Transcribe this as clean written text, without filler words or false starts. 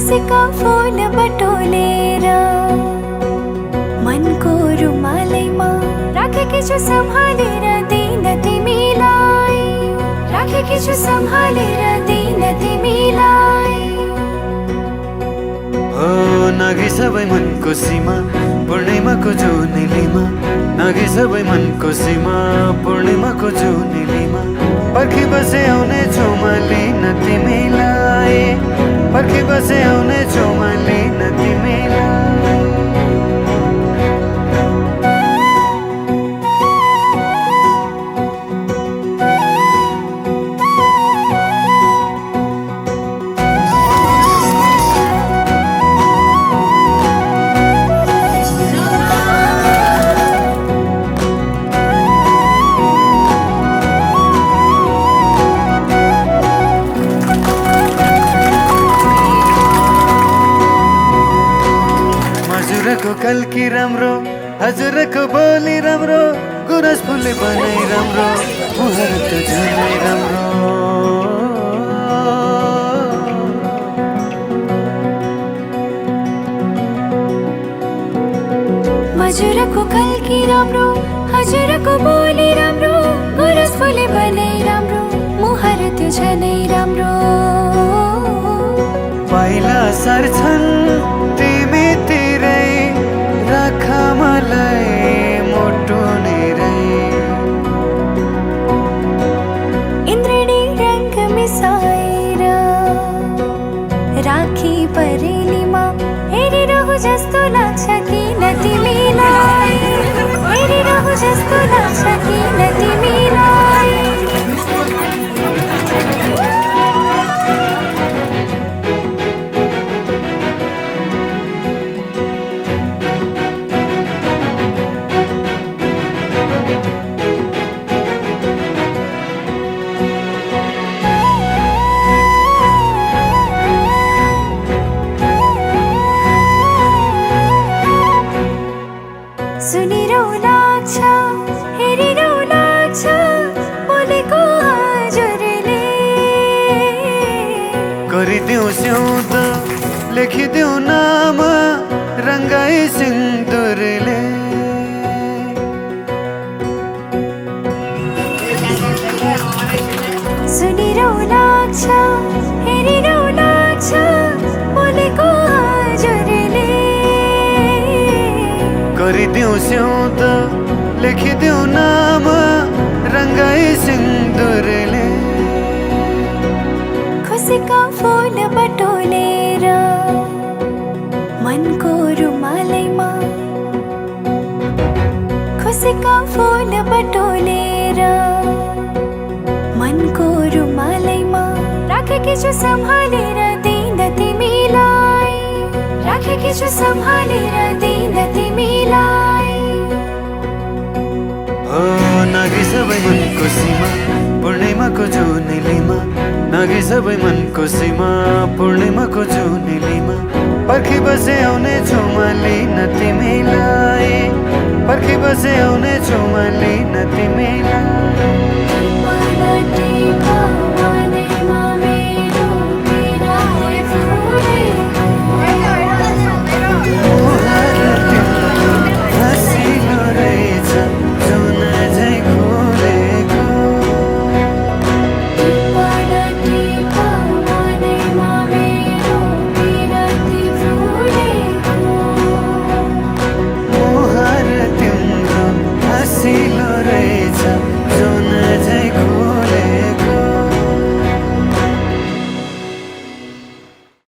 खुसीका फूल बटोलेर मनको रुमालैमा राखेकी छु सम्हालेर दिन तिमीलाई, राखेकी छु सम्हालेर दिन तिमीलाई। हो नाघे सबै मनको सीमा पूर्णिमाको जुनेलीमा, नाघे सबै मनको सीमा पूर्णिमाको जुनेलीमा। पर्खी बसे आउने छु म लिन तिमीलाई, पर्खी बसे आउने छु म लिन तिमीलाई। हजुरको कल्की राम्रो, हजुरको बोली राम्रो, गुरस फुले बनाइ राम्रो, मुहार त झनै राम्रो। हजुरको कल्की राम्रो, हजुरको बोली राम्रो, गुरस फुले बनाइ राम्रो, मुहार त्यो झनै राम्रो। पाइला सर्छन् तिमीतिरै, राख मलाई मुटु निरै। इन्द्रणी रंग मिसाएर राखी परेलीमा हेरिरहु जस्तो लाग्छ किन तिमीलाई, हेरिरहु जस्तो लाग्छ किन तिमीलाई। सुनिरौ लाग्छ, हेरिरौ लाग्छ, बोलेको हजुरले। गरिदेऊ स्याउद, लेखिदेऊ नाम, रङ्गाई सिन्दुरले। सुनिरौ लाग्छ, हेरिरौ लाग्छ, बोलेको हजुरले। गरिदेऊ स्याउद, लेखिदेऊ नाम, रङ्गाई सिन्दुरले। खुसीका फूल बटोलेर मनको रुमालैमा, खुसीका फूल बटोलेर मनको रुमालैमा राखेकी छु सम्हालेर दिन तिमीलाई, राखेकी छु सम्हालेर दिन तिमीलाई। हो नाघे सबै मनको सीमा पूर्णिमाको जुनेलीमा, नाघे सबै मनको सीमा पूर्णिमाको जुनेलीमा। पर्खी बसे आउने छु म लिन तिमीलाई, पर्खी बसे आउने छु म लिन तिमीलाई।